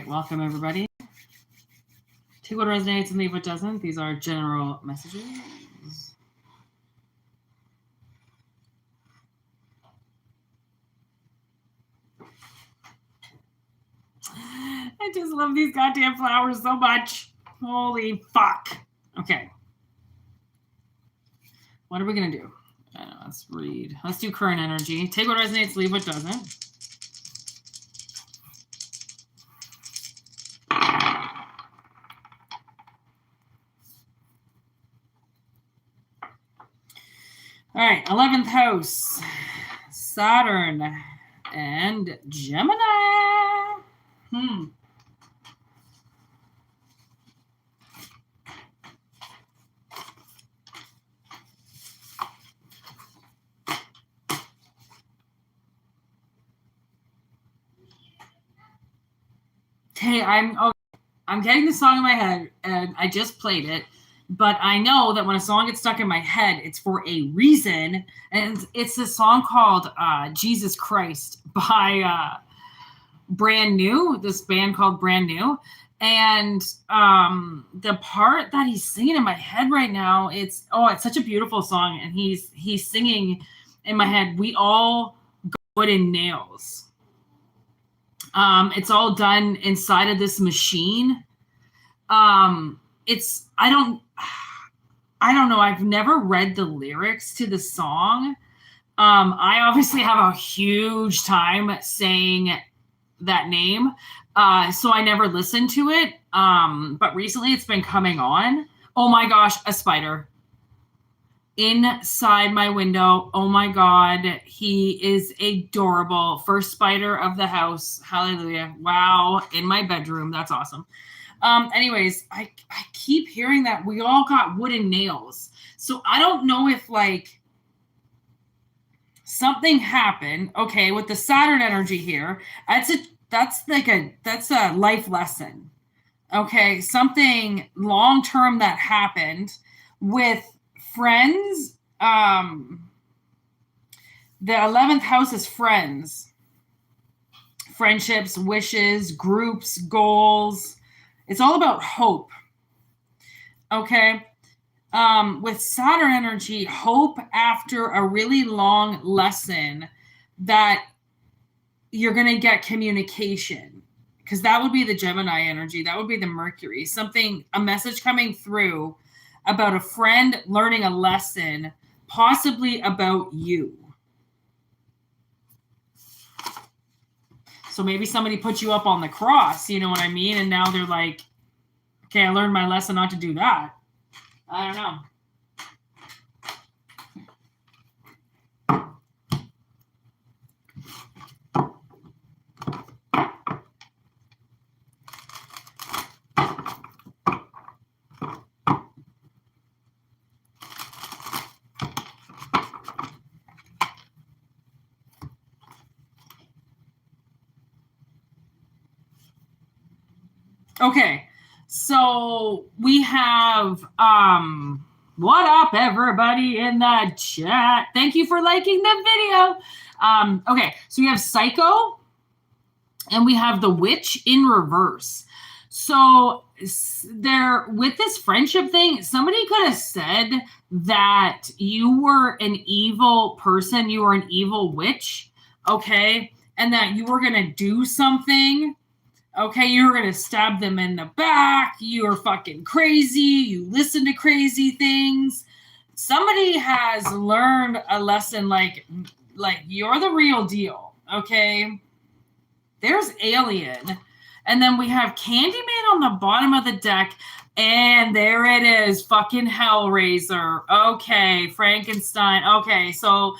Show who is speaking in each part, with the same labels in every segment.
Speaker 1: right, welcome everybody. Take what resonates and leave what doesn't. These are general messages. I just love these goddamn flowers so much. Holy fuck. Okay. What are we going to do? Let's read. Let's do current energy. Take what resonates, leave what doesn't. All right, 11th house, Saturn and Gemini. Hey, I'm getting the song in my head, and I just played it. But I know that when a song gets stuck in my head, it's for a reason. And it's a song called Jesus Christ by Brand New, this band called Brand New. And the part that he's singing in my head right now, it's such a beautiful song. And he's singing in my head, we all got wooden nails. It's all done inside of this machine. I don't know. I've never read the lyrics to the song. I obviously have a huge time saying that name. So I never listened to it. But recently it's been coming on. Oh my gosh, a spider inside my window. Oh my God. He is adorable. First spider of the house. Hallelujah. Wow. In my bedroom. That's awesome. Anyways, I keep hearing that we all got wooden nails. So I don't know if like something happened. Okay, with the Saturn energy here, that's a life lesson. Okay, something long-term that happened with friends. The 11th house is friends. Friendships, wishes, groups, goals. It's all about hope. Okay. With Saturn energy, hope after a really long lesson that you're going to get communication, because that would be the Gemini energy. That would be the Mercury. A message coming through about a friend learning a lesson, possibly about you. So maybe somebody put you up on the cross, you know what I mean? And now they're like, okay, I learned my lesson not to do that. I don't know. Okay, so we have, what up, everybody in the chat? Thank you for liking the video. Okay, so we have Psycho, and we have the Witch in reverse. So there, with this friendship thing, somebody could have said that you were an evil person, you were an evil witch, okay, and that you were going to do something. Okay, you're going to stab them in the back. You're fucking crazy. You listen to crazy things. Somebody has learned a lesson like you're the real deal, okay? There's Alien. And then we have Candyman on the bottom of the deck. And there it is, fucking Hellraiser. Okay, Frankenstein. Okay, so...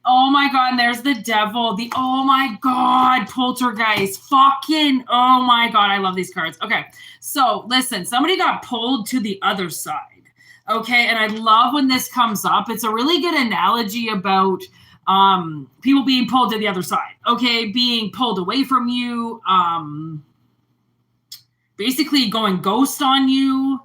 Speaker 1: oh my God, and there's the devil. Oh my God, poltergeist. Fucking, oh my God, I love these cards. Okay, so listen, somebody got pulled to the other side. Okay, and I love when this comes up. It's a really good analogy about people being pulled to the other side. Okay, being pulled away from you. Basically going ghost on you.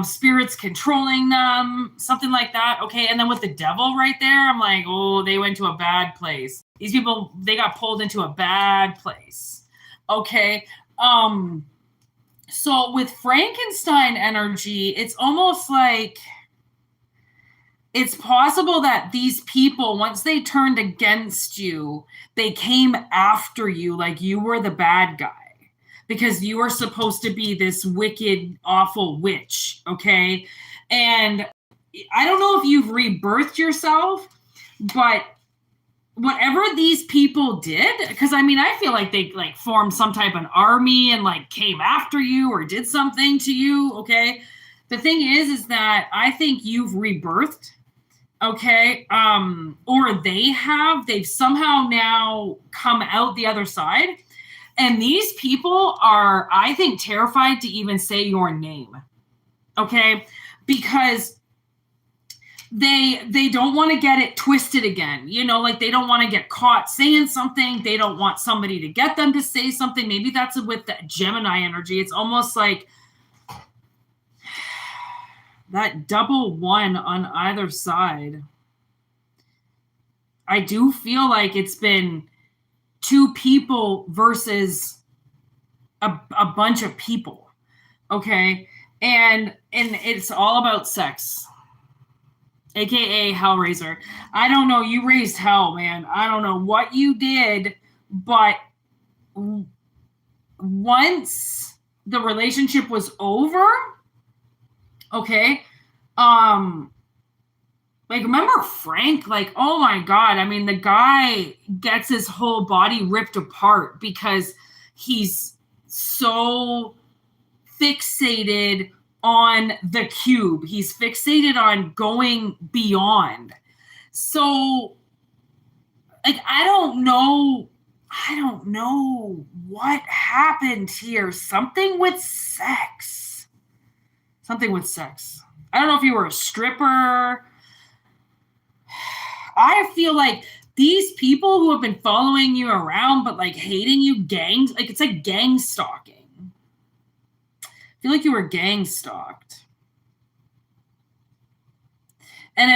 Speaker 1: Spirits controlling them, something like that. Okay, and then with the devil right there, I'm like, oh, they went to a bad place. These people, they got pulled into a bad place. Okay, So with Frankenstein energy, it's almost like it's possible that these people, once they turned against you, they came after you like you were the bad guy because you were supposed to be this wicked, awful witch, okay? And I don't know if you've rebirthed yourself, but whatever these people did, because I mean, I feel like they like formed some type of army and like came after you or did something to you, okay? The thing is that I think you've rebirthed, okay? Or they've somehow now come out the other side. And these people are, I think, terrified to even say your name, okay? Because they don't want to get it twisted again. You know, like they don't want to get caught saying something. They don't want somebody to get them to say something. Maybe that's with that Gemini energy. It's almost like that double one on either side. I do feel like it's been two people versus a bunch of people, okay? And it's all about sex, aka Hellraiser. I don't know, you raised hell, man. I don't know what you did, but once the relationship was over, okay, like, remember Frank? Like, oh my God. I mean, the guy gets his whole body ripped apart because he's so fixated on the cube. He's fixated on going beyond. So, like, I don't know what happened here. Something with sex. I don't know if you were a stripper. I feel like these people who have been following you around but like hating you, gangs, like it's like gang stalking. I feel like you were gang stalked. And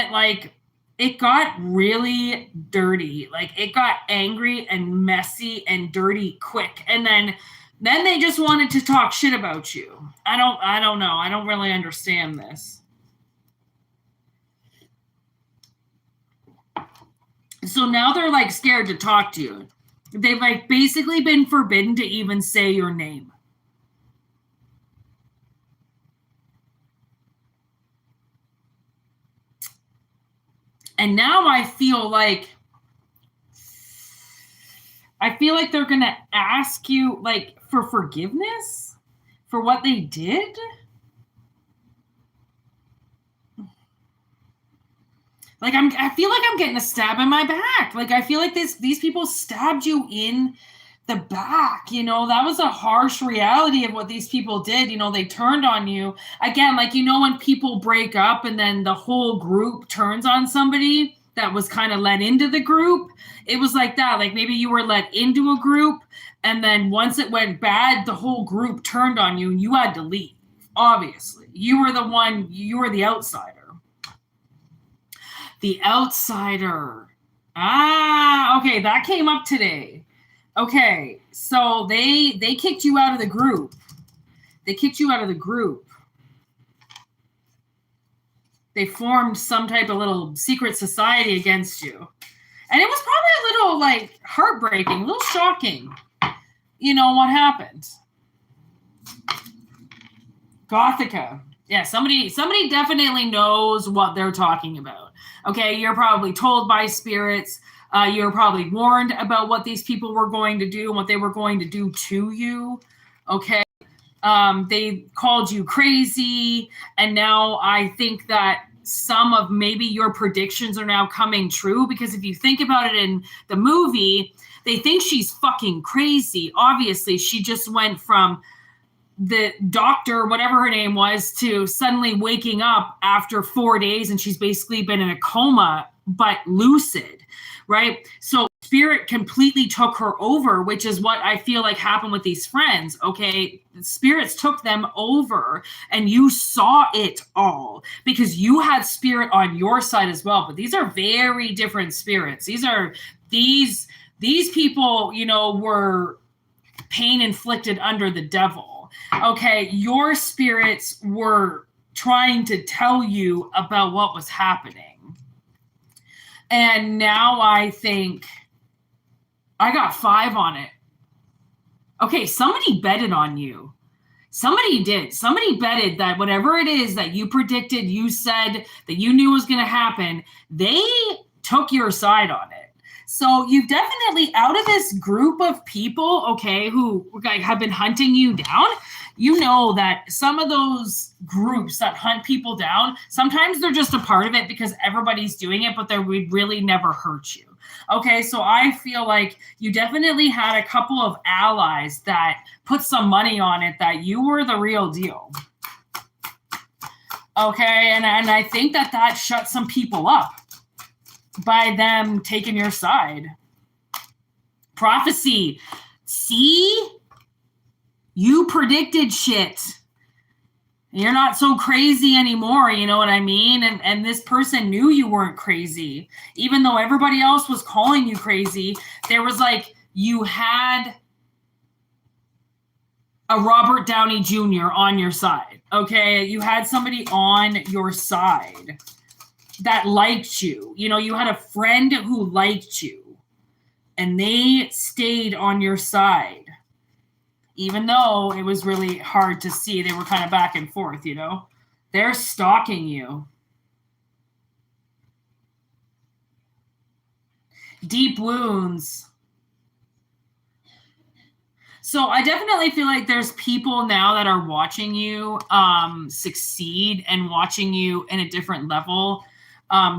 Speaker 1: it got really dirty. Like it got angry and messy and dirty quick. And then they just wanted to talk shit about you. I don't know. I don't really understand this. So now they're like scared to talk to you. They've like basically been forbidden to even say your name. And now I feel like they're going to ask you like for forgiveness for what they did. Like I feel like I'm getting a stab in my back. Like I feel like these people stabbed you in the back. You know, that was a harsh reality of what these people did. You know, they turned on you again. Like, you know, when people break up and then the whole group turns on somebody that was kind of let into the group. It was like that. Like maybe you were let into a group and then once it went bad, the whole group turned on you and you had to leave. Obviously, you were the outsider. The outsider. Okay, that came up today. Okay, so they kicked you out of the group. They formed some type of little secret society against you. And it was probably a little like heartbreaking, a little shocking. You know what happened? Gothica. Yeah, somebody definitely knows what they're talking about. Okay, you're probably told by spirits. You're probably warned about what these people were going to do and what they were going to do to you. Okay, they called you crazy, and now I think that some of maybe your predictions are now coming true because if you think about it in the movie, they think she's fucking crazy. Obviously, she just went from the doctor, whatever her name was, to suddenly waking up after 4 days and she's basically been in a coma, but lucid, right? So spirit completely took her over, which is what I feel like happened with these friends, okay? Spirits took them over and you saw it all because you had spirit on your side as well. But these are very different spirits. These people, you know, were pain inflicted under the devil. Okay, your spirits were trying to tell you about what was happening. And now I think I got 5 on it. Okay, somebody betted on you. Somebody did. Somebody betted that whatever it is that you predicted, you said that you knew was going to happen, they took your side on it. So you've definitely, out of this group of people, okay, who have been hunting you down, you know that some of those groups that hunt people down, sometimes they're just a part of it because everybody's doing it, but they would really never hurt you. Okay, so I feel like you definitely had a couple of allies that put some money on it that you were the real deal. Okay, and I think that shut some people up by them taking your side. Prophecy. See? You predicted shit. You're not so crazy anymore, you know what I mean? And this person knew you weren't crazy. Even though everybody else was calling you crazy, there was like, you had a Robert Downey Jr. on your side, okay? You had somebody on your side that liked you. You know, you had a friend who liked you, and they stayed on your side. Even though it was really hard to see, they were kind of back and forth, you know? They're stalking you. Deep wounds. So I definitely feel like there's people now that are watching you succeed and watching you in a different level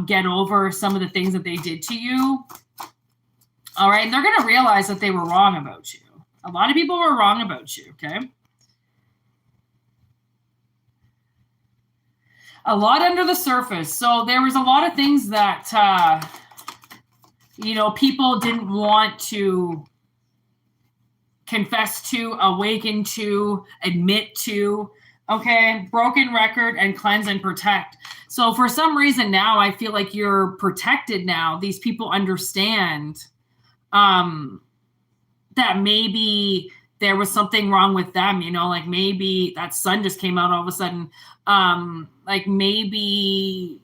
Speaker 1: get over some of the things that they did to you. All right, and they're going to realize that they were wrong about you. A lot of people were wrong about you, okay? A lot under the surface. So there was a lot of things that, you know, people didn't want to confess to, awaken to, admit to, okay? Broken record and cleanse and protect. So for some reason now, I feel like you're protected now. These people understand that maybe there was something wrong with them, you know, like maybe that sun just came out all of a sudden. Like maybe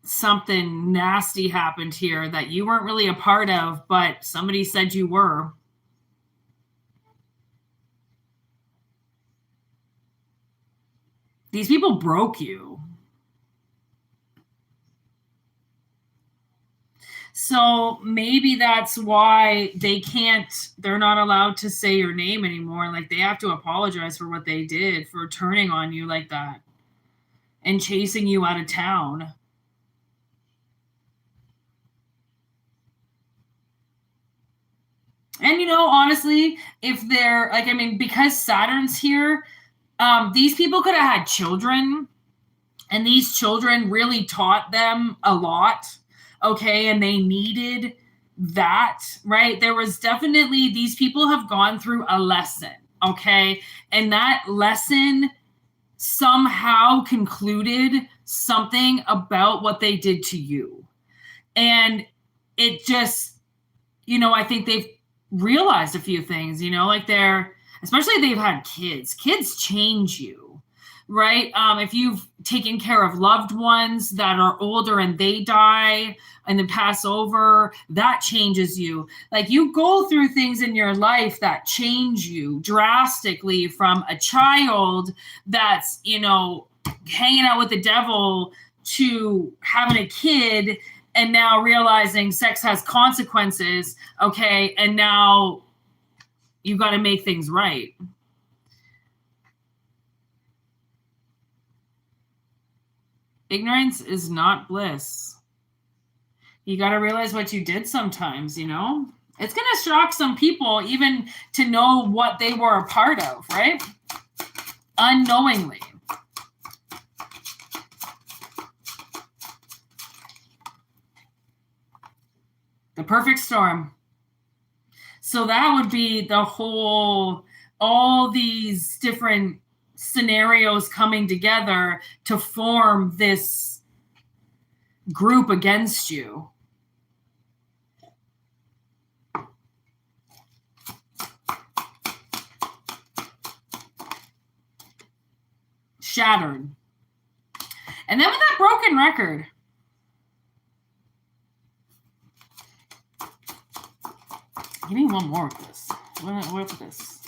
Speaker 1: something nasty happened here that you weren't really a part of, but somebody said you were. These people broke you. So maybe that's why they're not allowed to say your name anymore. Like they have to apologize for what they did, for turning on you like that and chasing you out of town. And, you know, honestly, if they're like, I mean, because Saturn's here, these people could have had children, and these children really taught them a lot. Okay, and they needed that, right? There was definitely, these people have gone through a lesson, okay? And that lesson somehow concluded something about what they did to you. And it just, you know, I think they've realized a few things, you know, like especially if they've had kids change you. Right? If you've taken care of loved ones that are older and they die and then pass over, that changes you. Like you go through things in your life that change you drastically, from a child that's, you know, hanging out with the devil to having a kid and now realizing sex has consequences. Okay. And now you got to make things right. Ignorance is not bliss. You got to realize what you did sometimes, you know? It's going to shock some people even to know what they were a part of, right? Unknowingly. The perfect storm. So that would be the whole, all these different scenarios coming together to form this group against you. shattered. And then with that broken record, give me one more of this. What with this?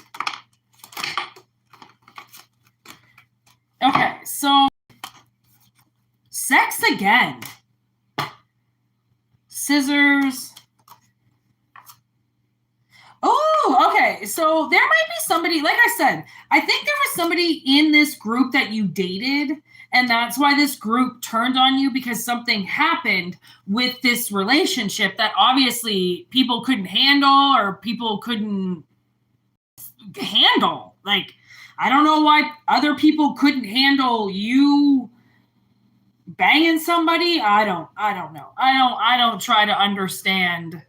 Speaker 1: Okay, so sex again. Scissors. Oh, okay. So there might be somebody, like I said, I think there was somebody in this group that you dated, and that's why this group turned on you, because something happened with this relationship that obviously people couldn't handle, or people couldn't handle. Like, I don't know why other people couldn't handle you banging somebody. I don't know. I don't try to understand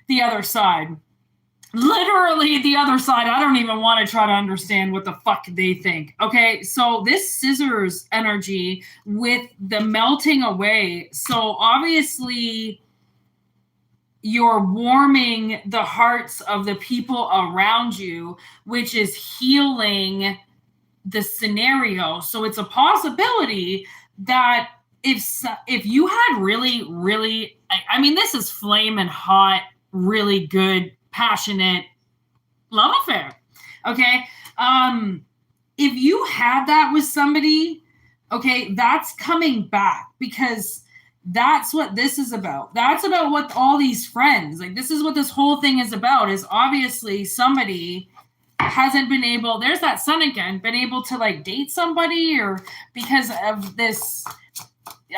Speaker 1: the other side. Literally the other side. I don't even want to try to understand what the fuck they think. Okay, so this scissors energy with the melting away. So obviously you're warming the hearts of the people around you, which is healing the scenario. So it's a possibility that if you had really, I mean, this is flaming hot, really good, passionate love affair. Okay. If you had that with somebody, okay, that's coming back, because that's what this is about. That's about what all these friends, like, this is what this whole thing is about, is obviously somebody hasn't been able, there's that sun again, been able to like date somebody, or because of this,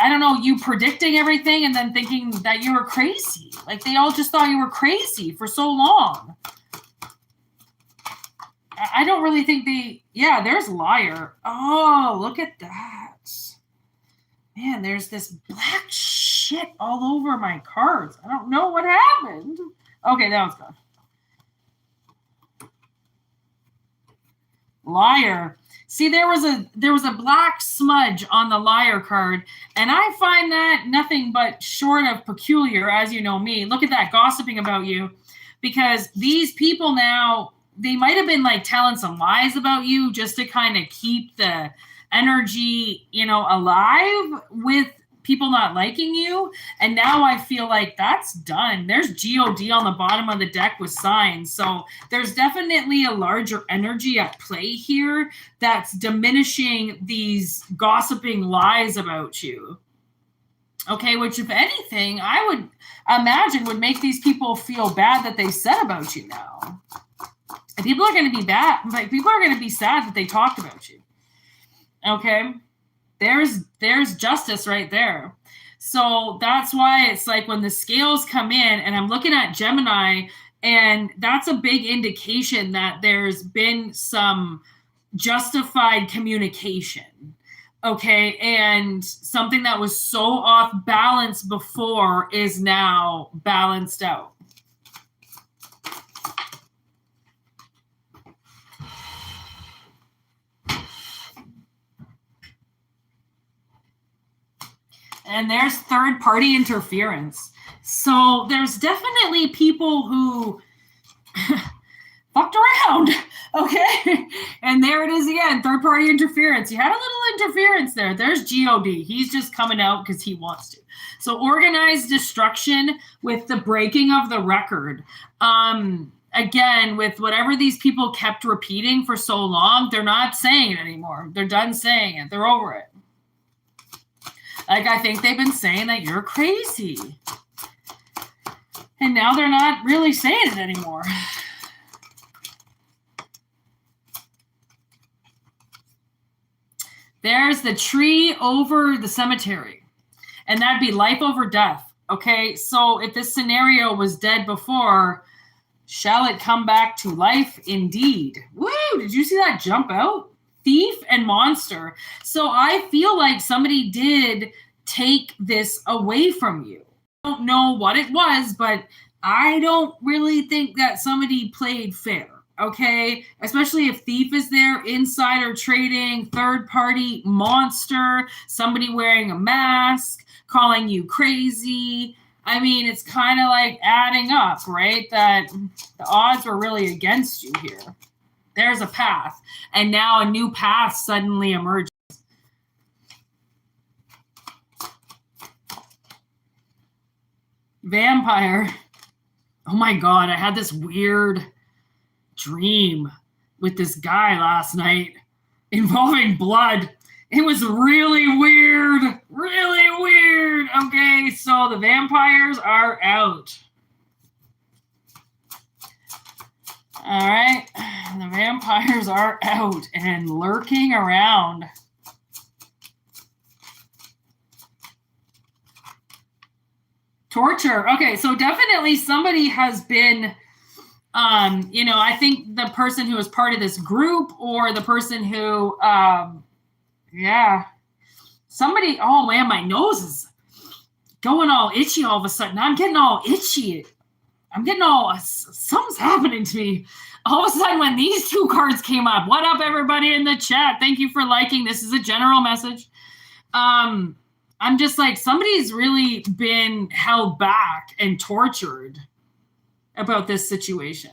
Speaker 1: I don't know, you predicting everything and then thinking that you were crazy. Like, they all just thought you were crazy for so long. I don't really think yeah, there's liar. Oh, look at that. Man, there's this black shit all over my cards. I don't know what happened. Okay, that was good. Liar. See, there was a black smudge on the liar card, and I find that nothing but short of peculiar, as you know me. Look at that, gossiping about you, because these people now, they might have been like telling some lies about you just to kind of keep the energy, alive with people not liking you. And now I feel like that's done. There's God on the bottom of the deck with signs. So there's definitely a larger energy at play here that's diminishing these gossiping lies about you. Okay, which if anything, I would imagine would make these people feel bad that they said about you now. And people are going to be bad. Like, people are going to be sad that they talked about you. Okay, there's justice right there. So that's why it's like when the scales come in, and I'm looking at Gemini, and that's a big indication that there's been some justified communication. Okay, and something that was so off balance before is now balanced out. And there's third-party interference. So there's definitely people who fucked around, okay? And there it is again, third-party interference. You had a little interference there. There's God. He's just coming out because he wants to. So organized destruction with the breaking of the record. Again, with whatever these people kept repeating for so long, they're not saying it anymore. They're done saying it. They're over it. Like, I think they've been saying that you're crazy. And now they're not really saying it anymore. There's the tree over the cemetery. And that'd be life over death. Okay, so if this scenario was dead before, shall it come back to life indeed? Woo! Did you see that jump out? Thief and monster. So I feel like somebody did take this away from you. I don't know what it was, but I don't really think that somebody played fair. Okay, especially if thief is there, insider trading, third party, monster, somebody wearing a mask, calling you crazy. I mean, it's kind of like adding up, right? That the odds were really against you here. there's a path. And now a new path suddenly emerges. Vampire. Oh my God, I had this weird dream with this guy last night involving blood. It was really weird. Really weird. Okay, so the vampires are out. All right, the vampires are out and lurking around. Torture. Okay, so definitely somebody has been, I think the person who is part of this group or the person who, somebody, oh man, my nose is going all itchy all of a sudden. I'm getting all itchy. I'm getting all, something's happening to me. All of a sudden when these two cards came up, what up everybody in the chat? Thank you for liking. This is a general message. I'm just like, somebody's really been held back and tortured about this situation.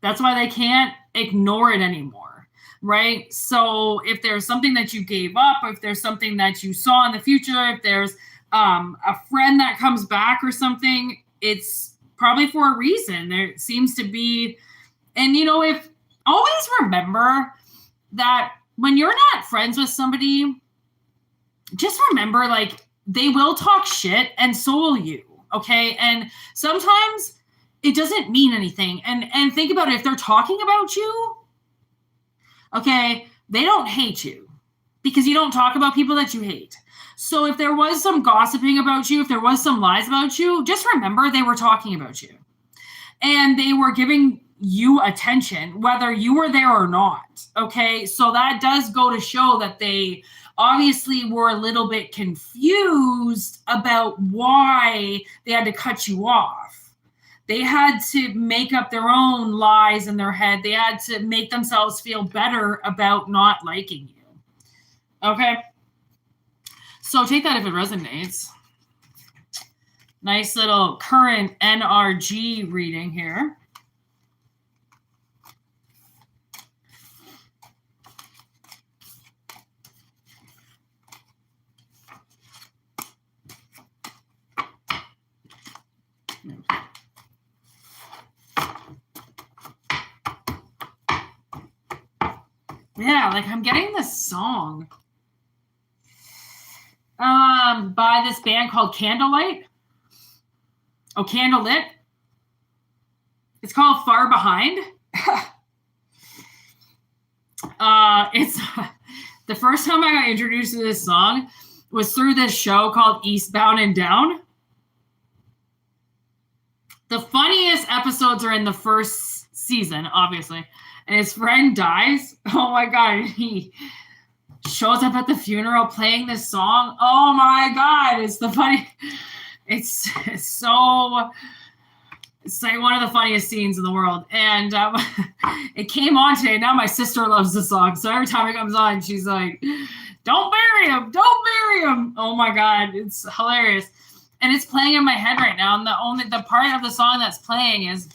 Speaker 1: That's why they can't ignore it anymore, right? So if there's something that you gave up, if there's something that you saw in the future, if there's a friend that comes back or something, it's probably for a reason. There seems to be, and if always remember that when you're not friends with somebody, just remember, like, they will talk shit and so will you, okay? And sometimes it doesn't mean anything. And think about it, if they're talking about you, okay, they don't hate you because you don't talk about people that you hate. So if there was some gossiping about you, if there was some lies about you, just remember they were talking about you. And they were giving you attention, whether you were there or not, okay? So that does go to show that they obviously were a little bit confused about why they had to cut you off. They had to make up their own lies in their head. They had to make themselves feel better about not liking you. Okay? So take that if it resonates. Nice little current NRG reading here. Yeah, like I'm getting this song by this band called Candlelight. Oh, Candlelit. It's called Far Behind. It's the first time I got introduced to this song was through this show called Eastbound and Down. The funniest episodes are in the first season, obviously. And his friend dies. Oh my God. He shows up at the funeral playing this song. Oh my God. It's the funny. It's like one of the funniest scenes in the world. And it came on today. Now my sister loves the song. So every time it comes on, she's like, don't bury him. Don't bury him. Oh my God. It's hilarious. And it's playing in my head right now. And the part of the song that's playing is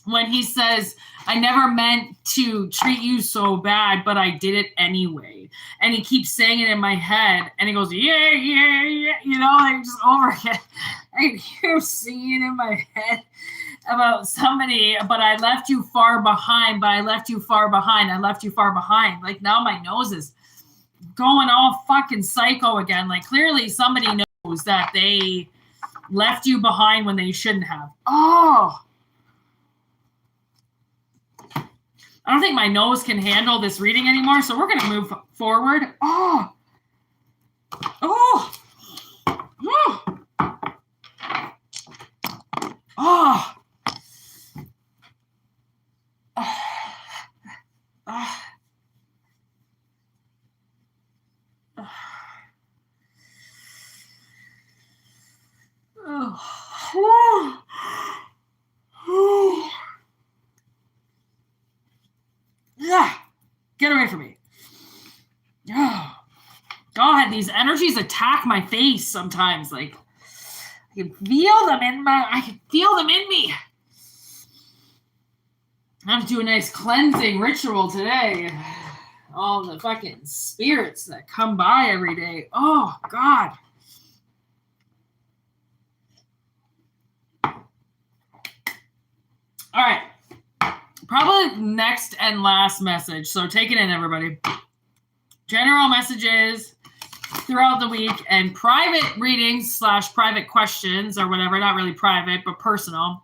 Speaker 1: when he says, I never meant to treat you so bad, but I did it anyway. And he keeps saying it in my head. And he goes, yeah, yeah, yeah. Like just over again. I hear him singing in my head about somebody, but I left you far behind, but I left you far behind. I left you far behind. Like now my nose is going all fucking psycho again. Like clearly somebody knows that they left you behind when they shouldn't have. Oh, I don't think my nose can handle this reading anymore, so we're going to move forward. Oh. Oh. Oh. Oh. Yeah, get away from me. Oh, God, these energies attack my face sometimes. Like I can feel them in me. I have to do a nice cleansing ritual today. All the fucking spirits that come by every day. Oh, God. All right. Probably next and last message. So take it in, everybody. General messages throughout the week and private readings / private questions or whatever. Not really private, but personal.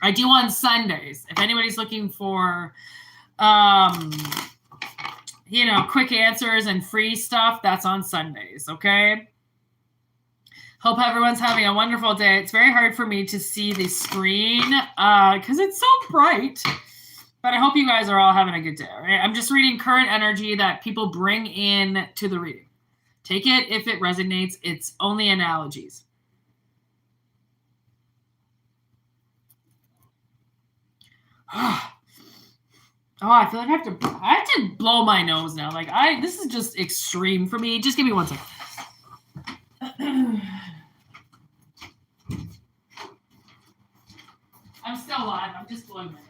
Speaker 1: I do on Sundays. If anybody's looking for, quick answers and free stuff, that's on Sundays, okay? Hope everyone's having a wonderful day. It's very hard for me to see the screen because it's so bright. But I hope you guys are all having a good day, all right? I'm just reading current energy that people bring in to the reading. Take it if it resonates. It's only analogies. Oh, I feel like I have to blow my nose now. Like this is just extreme for me. Just give me 1 second. I'm still alive. I'm just blowing my nose.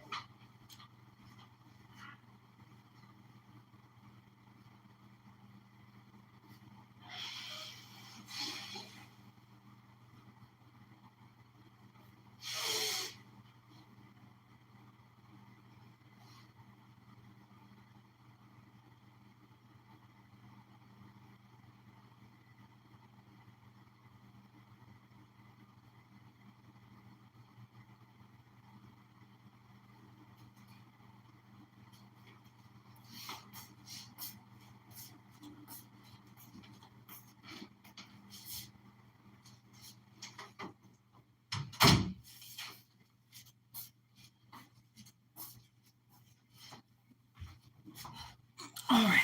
Speaker 1: All right.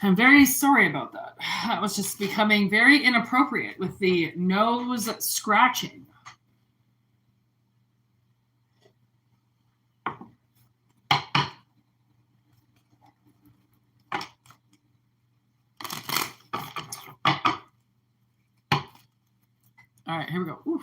Speaker 1: I'm very sorry about that. That was just becoming very inappropriate with the nose scratching. All right, here we go. Oof.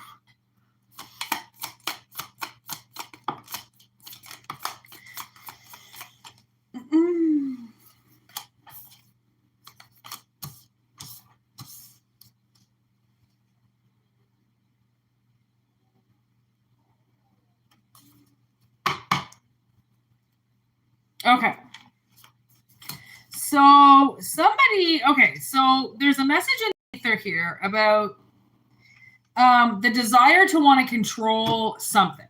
Speaker 1: Okay. So there's a message in the ether here about the desire to want to control something.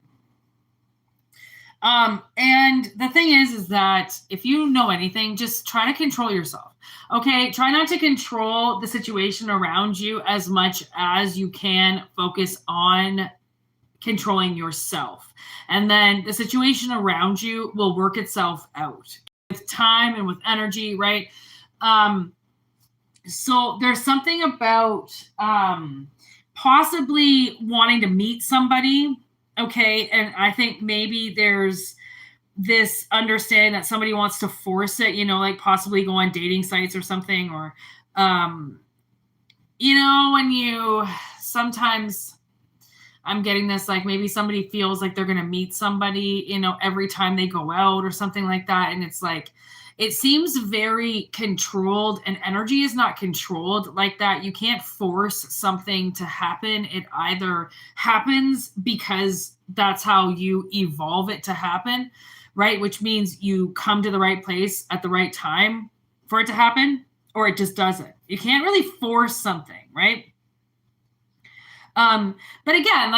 Speaker 1: And the thing is that if you know anything, just try to control yourself. Okay. Try not to control the situation around you as much as you can. Focus on controlling yourself. And then the situation around you will work itself out with time and with energy, right? So there's something about possibly wanting to meet somebody, okay? And I think maybe there's this understanding that somebody wants to force it, like possibly go on dating sites or something, or, when you sometimes... I'm getting this, like maybe somebody feels like they're going to meet somebody, every time they go out or something like that. And it's like, it seems very controlled, and energy is not controlled like that. You can't force something to happen. It either happens because that's how you evolve it to happen, right? Which means you come to the right place at the right time for it to happen, or it just doesn't. You can't really force something, right? But again,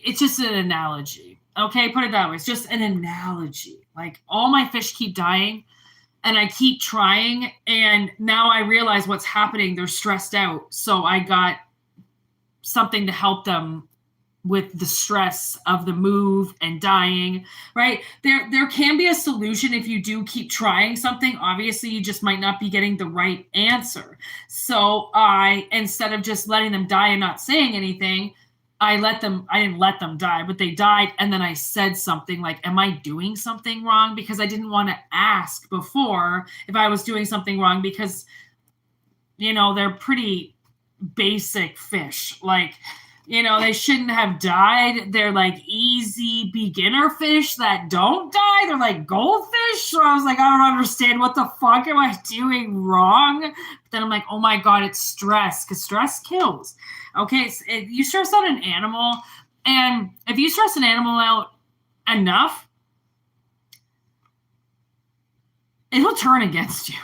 Speaker 1: it's just an analogy. Okay. Put it that way. It's just an analogy. Like all my fish keep dying and I keep trying. And now I realize what's happening. They're stressed out. So I got something to help them with the stress of the move and dying, right? There can be a solution if you do keep trying something. Obviously, you just might not be getting the right answer. So instead of just letting them die and not saying anything, I didn't let them die, but they died. And then I said something like, am I doing something wrong? Because I didn't want to ask before if I was doing something wrong, because, they're pretty basic fish. Like, You know, they shouldn't have died. They're like easy beginner fish that don't die. They're like goldfish. So I was like, I don't understand. What the fuck am I doing wrong? But then I'm like, oh my God, it's stress, because stress kills. Okay, so you stress out an animal, and if you stress an animal out enough, it'll turn against you.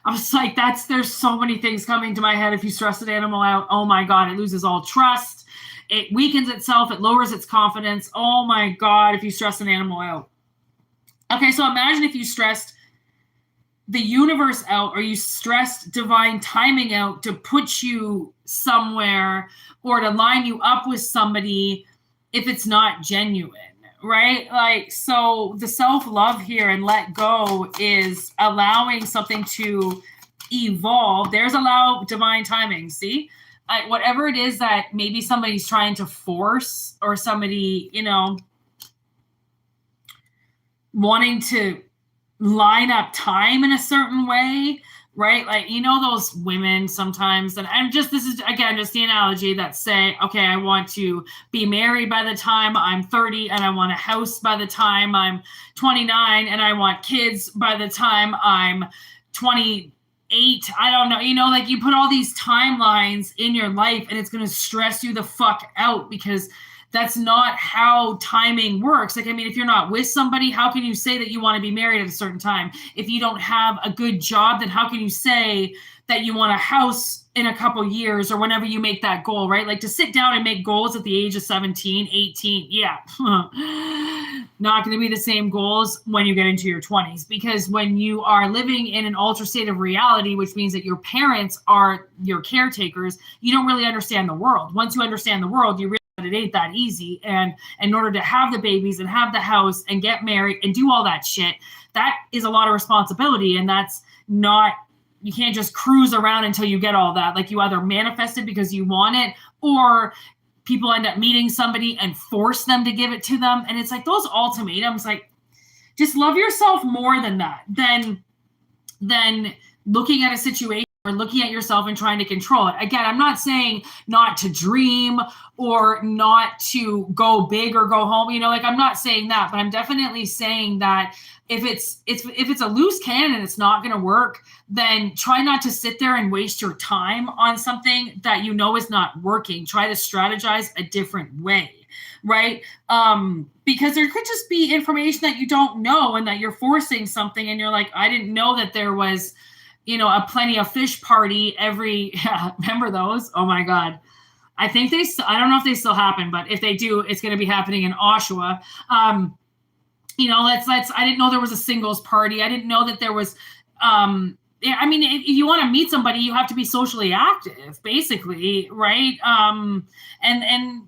Speaker 1: I was like, there's so many things coming to my head. If you stress an animal out, oh my God, it loses all trust. It weakens itself. It lowers its confidence. Oh my God, if you stress an animal out. Okay, so imagine if you stressed the universe out, or you stressed divine timing out to put you somewhere or to line you up with somebody if it's not genuine. Right? Like, so the self-love here and let go is allowing something to evolve. There's allow divine timing. See, whatever it is that maybe somebody's trying to force, or somebody, you know, wanting to line up time in a certain way. Right? Like, you know, those women sometimes, and I'm just, this is again, just the analogy that say, okay, I want to be married by the time I'm 30, and I want a house by the time I'm 29, and I want kids by the time I'm 28. I don't know, you know, like you put all these timelines in your life, and it's going to stress you the fuck out, because that's not how timing works. Like, I mean, if you're not with somebody, how can you say that you want to be married at a certain time? If you don't have a good job, then how can you say that you want a house in a couple years, or whenever you make that goal, right? Like, to sit down and make goals at the age of 17, 18, yeah. Not going to be the same goals when you get into your 20s, because when you are living in an altered state of reality, which means that your parents are your caretakers, you don't really understand the world. Once you understand the world, you realize that it ain't that easy. And in order to have the babies and have the house and get married and do all that shit, that is a lot of responsibility. And that's not, you can't just cruise around until you get all that. Like, you either manifest it because you want it, or people end up meeting somebody and force them to give it to them. And it's like those ultimatums, like, just love yourself more than that, than looking at a situation or looking at yourself and trying to control it. Again, I'm not saying not to dream or not to go big or go home. You know, like, I'm not saying that, but I'm definitely saying that if it's a loose cannon and it's not going to work, then try not to sit there and waste your time on something that you know is not working. Try to strategize a different way, right? Because there could just be information that you don't know, and that you're forcing something, and you're like, I didn't know that there was, you know, a plenty of fish party every, remember those? Oh my God. I think I don't know if they still happen, but if they do, it's going to be happening in Oshawa. You know, I didn't know there was a singles party. I didn't know that there was, I mean, if you want to meet somebody, you have to be socially active, basically, right? And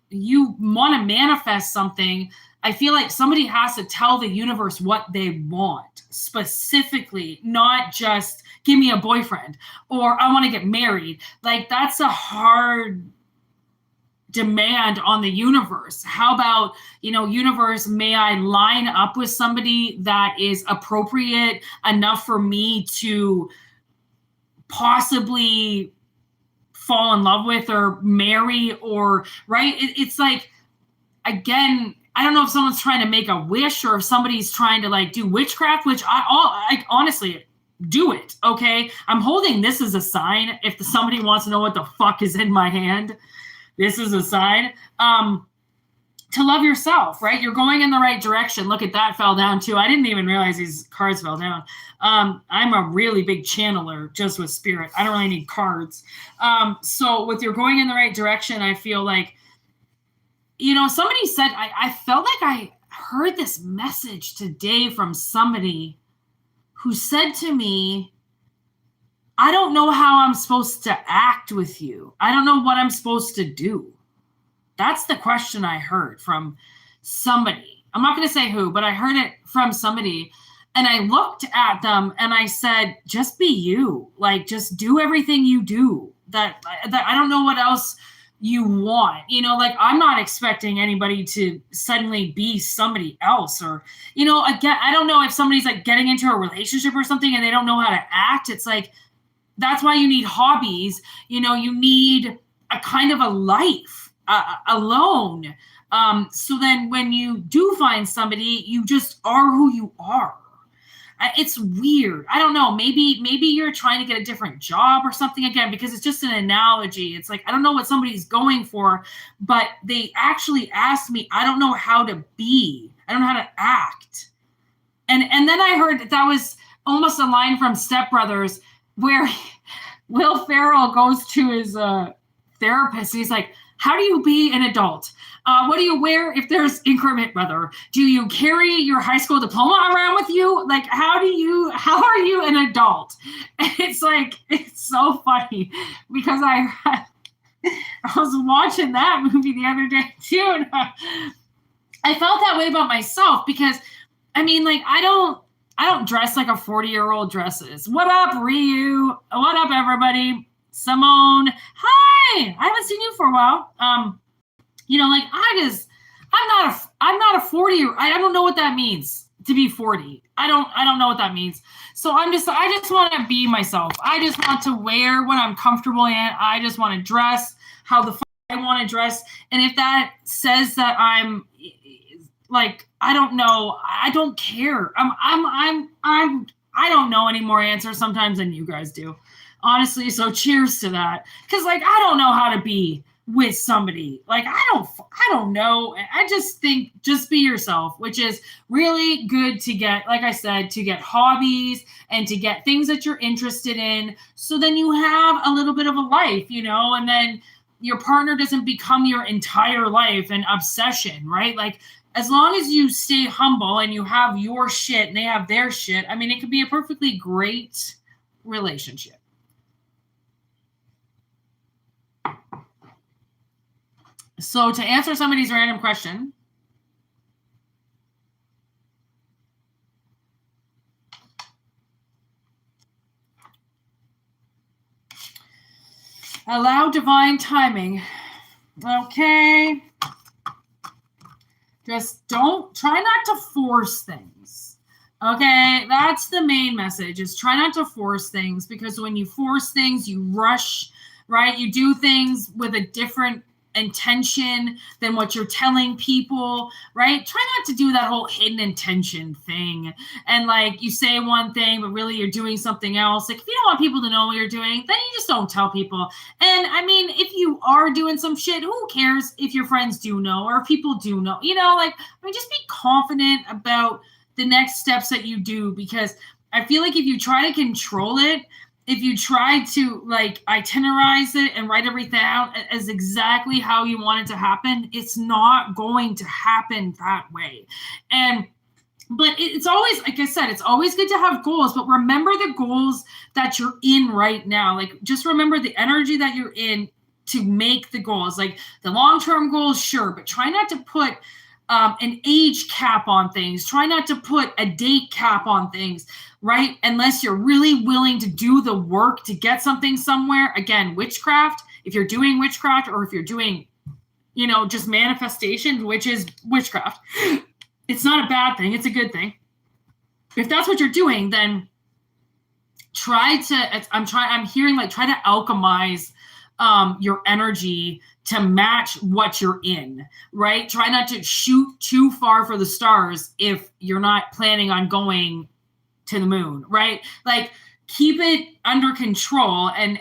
Speaker 1: you want to manifest something. I feel like somebody has to tell the universe what they want specifically, not just give me a boyfriend or I want to get married. Like, that's a hard demand on the universe. How about, you know, universe, may I line up with somebody that is appropriate enough for me to possibly fall in love with or marry, or, right? It's like, again, I don't know if someone's trying to make a wish or if somebody's trying to like do witchcraft, which I honestly do it. Okay. I'm holding this as a sign. If somebody wants to know what the fuck is in my hand, this is a sign, to love yourself, right? You're going in the right direction. Look at that, fell down too. I didn't even realize these cards fell down. I'm a really big channeler just with spirit. I don't really need cards. So with you're going in the right direction, I feel like, you know, somebody said, I felt like I heard this message today from somebody who said to me, I don't know how I'm supposed to act with you. I don't know what I'm supposed to do. That's the question I heard from somebody. I'm not going to say who, but I heard it from somebody. And I looked at them and I said, just be you. Like, just do everything you do. That I don't know what else you want. You know, like, I'm not expecting anybody to suddenly be somebody else, or, you know, again, I don't know if somebody's like getting into a relationship or something and they don't know how to act. It's like, that's why you need hobbies. You know, you need a kind of a life. alone. So then when you do find somebody, you just are who you are. It's weird. I don't know. Maybe you're trying to get a different job or something, again, because it's just an analogy. It's like, I don't know what somebody's going for, but they actually asked me, I don't know how to be. I don't know how to act. And then I heard that was almost a line from Step Brothers where Will Ferrell goes to his therapist. And he's like, how do you be an adult? What do you wear if there's inclement weather? Do you carry your high school diploma around with you? Like, how are you an adult? And it's like, it's so funny because I was watching that movie the other day too. And I felt that way about myself because, I mean, like, I don't dress like a 40-year-old dresses. What up, Ryu? What up, everybody? Simone, hi! I haven't seen you for a while. Like, I'm not a 40. I don't know what that means to be 40. I don't know what that means. So I just want to be myself. I just want to wear what I'm comfortable in. I just want to dress how the fuck I want to dress. And if that says that I'm like, I don't know, I don't care. I don't know any more answers sometimes than you guys do. Honestly, so cheers to that. Because, like, I don't know how to be with somebody. Like, I don't know. I just think just be yourself, which is really good to get, like I said, to get hobbies and to get things that you're interested in. So then you have a little bit of a life, and then your partner doesn't become your entire life and obsession, right? Like, as long as you stay humble and you have your shit and they have their shit, I mean, it could be a perfectly great relationship. So to answer somebody's random question, allow divine timing. Okay. Just try not to force things. Okay, that's the main message, is try not to force things, because when you force things, you rush, right? You do things with a different intention than what you're telling people, right? Try not to do that whole hidden intention thing. And like, you say one thing, but really you're doing something else. Like, if you don't want people to know what you're doing, then you just don't tell people. And I mean, if you are doing some shit, who cares if your friends do know or if people do know, just be confident about the next steps that you do, because I feel like if you try to control it, if you try to like itinerize it and write everything out as exactly how you want it to happen, it's not going to happen that way. But it's always, like I said, it's always good to have goals, but remember the goals that you're in right now. Like, just remember the energy that you're in to make the goals. Like, the long-term goals, sure, but try not to put an age cap on things. Try not to put a date cap on things, right? Unless you're really willing to do the work to get something somewhere. Again, witchcraft, if you're doing witchcraft, or if you're doing, just manifestation, which is witchcraft, it's not a bad thing. It's a good thing. If that's what you're doing, then try to alchemize your energy to match what you're in, right? Try not to shoot too far for the stars if you're not planning on going to the moon, right? Like, keep it under control and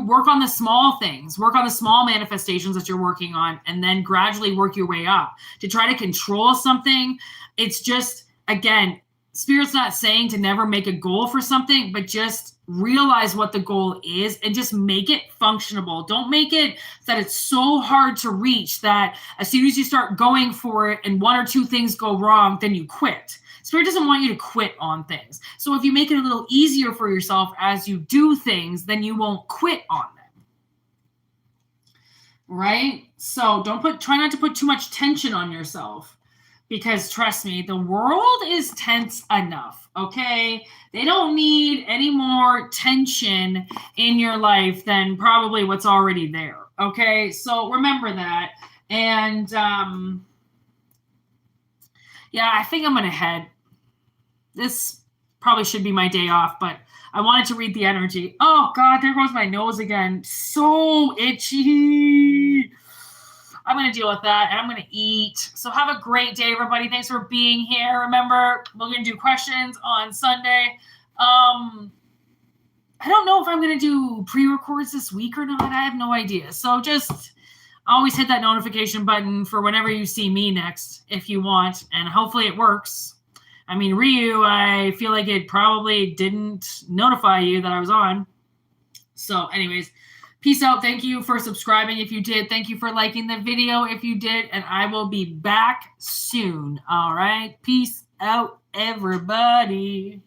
Speaker 1: work on the small things, work on the small manifestations that you're working on, and then gradually work your way up. To try to control something, it's just, again, Spirit's not saying to never make a goal for something, but just realize what the goal is and just make it functionable. Don't make it that it's so hard to reach that as soon as you start going for it and one or two things go wrong, then you quit. Spirit doesn't want you to quit on things. So if you make it a little easier for yourself as you do things, then you won't quit on them. Right? So try not to put too much tension on yourself. Because trust me, the world is tense enough, okay? They don't need any more tension in your life than probably what's already there, okay? So remember that. And I think I'm going to head. This probably should be my day off, but I wanted to read the energy. Oh, God, there goes my nose again. So itchy. I'm going to deal with that, and I'm going to eat. So have a great day, everybody. Thanks for being here. Remember, we're going to do questions on Sunday. I don't know if I'm going to do pre-records this week or not. I have no idea. So just always hit that notification button for whenever you see me next, if you want, and hopefully it works. I mean, Ryu, I feel like it probably didn't notify you that I was on. So anyways, peace out. Thank you for subscribing if you did. Thank you for liking the video if you did. And I will be back soon. All right. Peace out, everybody.